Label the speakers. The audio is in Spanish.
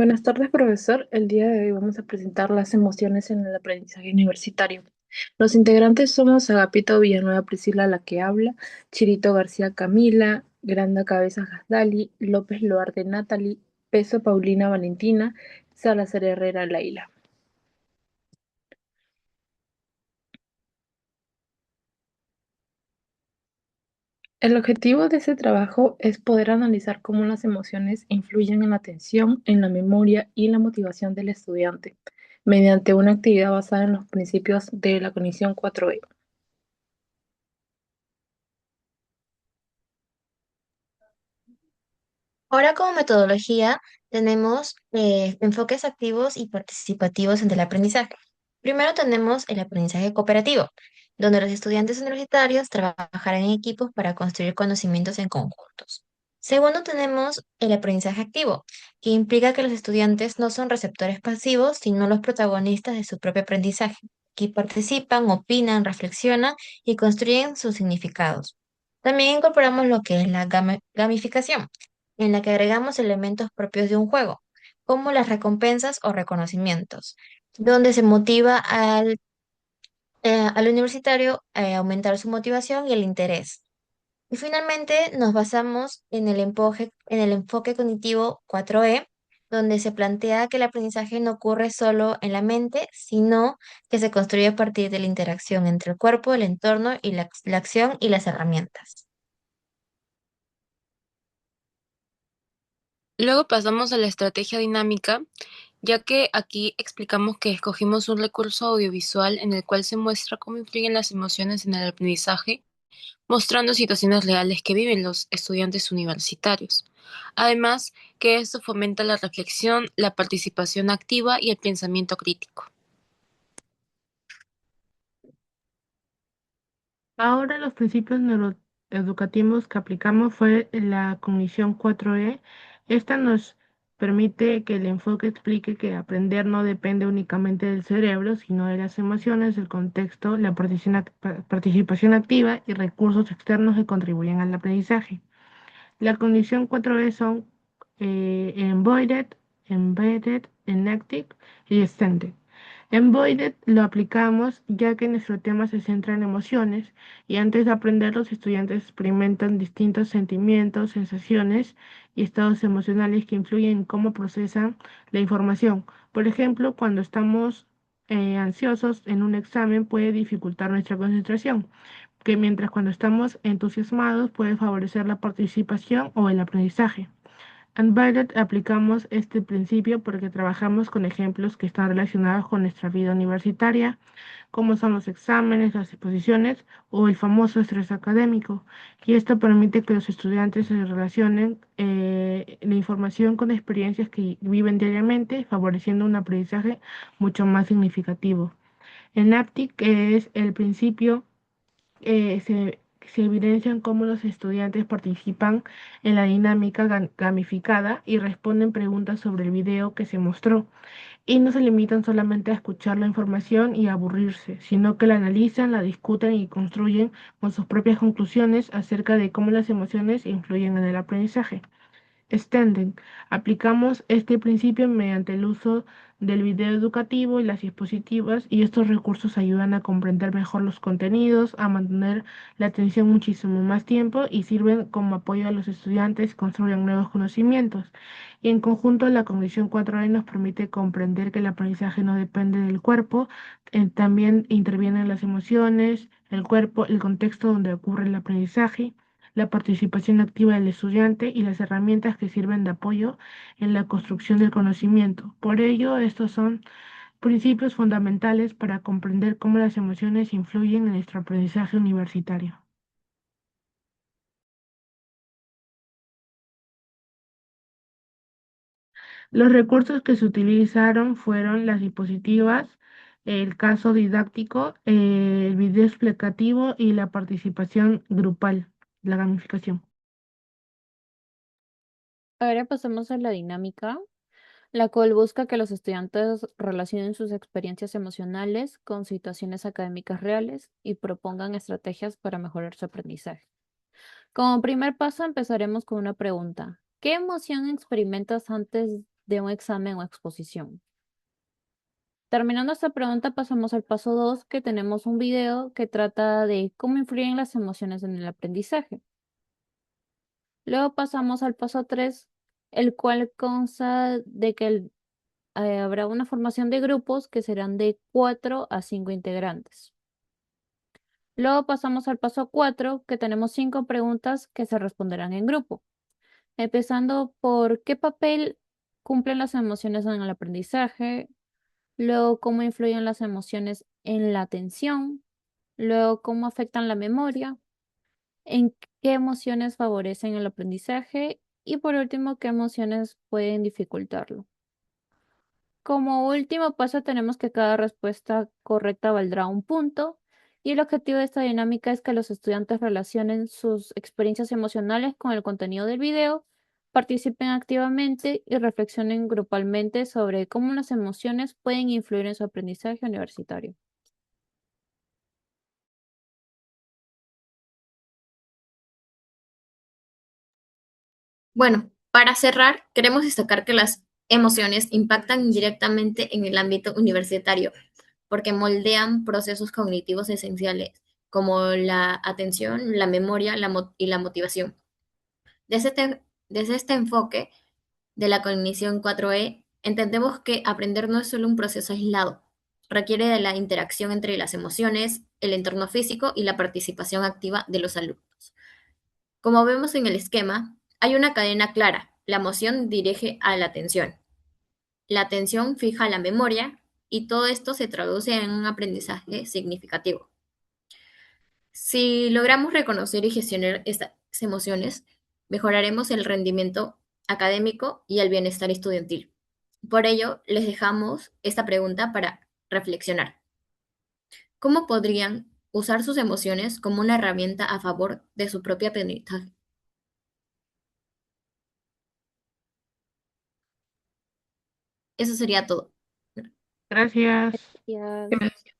Speaker 1: Buenas tardes, profesor. El día de hoy vamos a presentar las emociones en el aprendizaje universitario. Los integrantes somos Agapito Villanueva Priscila, la que habla, Chirito García Camila, Granda Cabeza Gasdali, López Loarte Natalie, Peso Paulina Valentina, Salazar Herrera Laila. El objetivo de este trabajo es poder analizar cómo las emociones influyen en la atención, en la memoria y en la motivación del estudiante, mediante una actividad basada en los principios de la cognición 4E.
Speaker 2: Ahora como metodología tenemos enfoques activos y participativos en el aprendizaje. Primero tenemos el aprendizaje cooperativo, donde los estudiantes universitarios trabajarán en equipos para construir conocimientos en conjuntos. Segundo tenemos el aprendizaje activo, que implica que los estudiantes no son receptores pasivos, sino los protagonistas de su propio aprendizaje, que participan, opinan, reflexionan y construyen sus significados. También incorporamos lo que es la gamificación en la que agregamos elementos propios de un juego, como las recompensas o reconocimientos, donde se motiva al universitario a aumentar su motivación y el interés. Y finalmente nos basamos en el enfoque cognitivo 4E, donde se plantea que el aprendizaje no ocurre solo en la mente, sino que se construye a partir de la interacción entre el cuerpo, el entorno y la acción y las herramientas.
Speaker 3: Luego pasamos a la estrategia dinámica, ya que aquí explicamos que escogimos un recurso audiovisual en el cual se muestra cómo influyen las emociones en el aprendizaje, mostrando situaciones reales que viven los estudiantes universitarios. Además, que esto fomenta la reflexión, la participación activa y el pensamiento crítico.
Speaker 4: Ahora los principios neuroeducativos que aplicamos fue la cognición 4E. Esta nos permite que el enfoque explique que aprender no depende únicamente del cerebro, sino de las emociones, el contexto, la participación activa y recursos externos que contribuyen al aprendizaje. La condición 4E son embodied, embedded, enacted y extended. Embodied lo aplicamos ya que nuestro tema se centra en emociones y antes de aprender los estudiantes experimentan distintos sentimientos, sensaciones y estados emocionales que influyen en cómo procesan la información. Por ejemplo, cuando estamos ansiosos en un examen puede dificultar nuestra concentración que mientras cuando estamos entusiasmados puede favorecer la participación o el aprendizaje. En Violet aplicamos este principio porque trabajamos con ejemplos que están relacionados con nuestra vida universitaria, como son los exámenes, las exposiciones o el famoso estrés académico. Y esto permite que los estudiantes se relacionen la información con experiencias que viven diariamente, favoreciendo un aprendizaje mucho más significativo. En APTIC, que es el principio se evidencian cómo los estudiantes participan en la dinámica gamificada y responden preguntas sobre el video que se mostró. Y no se limitan solamente a escuchar la información y a aburrirse, sino que la analizan, la discuten y construyen con sus propias conclusiones acerca de cómo las emociones influyen en el aprendizaje. Extenden. Aplicamos este principio mediante el uso del video educativo y las dispositivas y estos recursos ayudan a comprender mejor los contenidos, a mantener la atención muchísimo más tiempo y sirven como apoyo a los estudiantes que construyan nuevos conocimientos. Y en conjunto, la cognición 4E nos permite comprender que el aprendizaje no depende del cuerpo, también intervienen las emociones, el cuerpo, el contexto donde ocurre el aprendizaje, la participación activa del estudiante y las herramientas que sirven de apoyo en la construcción del conocimiento. Por ello, estos son principios fundamentales para comprender cómo las emociones influyen en nuestro aprendizaje universitario. Los recursos que se utilizaron fueron las diapositivas, el caso didáctico, el video explicativo y la participación grupal, la gamificación.
Speaker 5: Ahora pasamos a la dinámica, la cual busca que los estudiantes relacionen sus experiencias emocionales con situaciones académicas reales y propongan estrategias para mejorar su aprendizaje. Como primer paso, empezaremos con una pregunta. ¿Qué emoción experimentas antes de un examen o exposición. Terminando esta pregunta, pasamos al paso 2, que tenemos un video que trata de cómo influyen las emociones en el aprendizaje. Luego pasamos al paso 3, el cual consta de que habrá una formación de grupos que serán de 4 a 5 integrantes. Luego pasamos al paso 4, que tenemos 5 preguntas que se responderán en grupo, empezando por qué papel cumplen las emociones en el aprendizaje, luego cómo influyen las emociones en la atención, luego cómo afectan la memoria, en qué emociones favorecen el aprendizaje y por último, qué emociones pueden dificultarlo. Como último paso tenemos que cada respuesta correcta valdrá un punto y el objetivo de esta dinámica es que los estudiantes relacionen sus experiencias emocionales con el contenido del video, participen activamente y reflexionen grupalmente sobre cómo las emociones pueden influir en su aprendizaje universitario.
Speaker 2: Bueno, para cerrar, queremos destacar que las emociones impactan directamente en el ámbito universitario, porque moldean procesos cognitivos esenciales, como la atención, la memoria y la motivación. Desde este enfoque de la cognición 4E, entendemos que aprender no es solo un proceso aislado, requiere de la interacción entre las emociones, el entorno físico y la participación activa de los alumnos. Como vemos en el esquema, hay una cadena clara. La emoción dirige a la atención fija la memoria y todo esto se traduce en un aprendizaje significativo. Si logramos reconocer y gestionar estas emociones, mejoraremos el rendimiento académico y el bienestar estudiantil. Por ello, les dejamos esta pregunta para reflexionar. ¿Cómo podrían usar sus emociones como una herramienta a favor de su propio aprendizaje? Eso sería todo.
Speaker 4: Gracias.
Speaker 5: Gracias.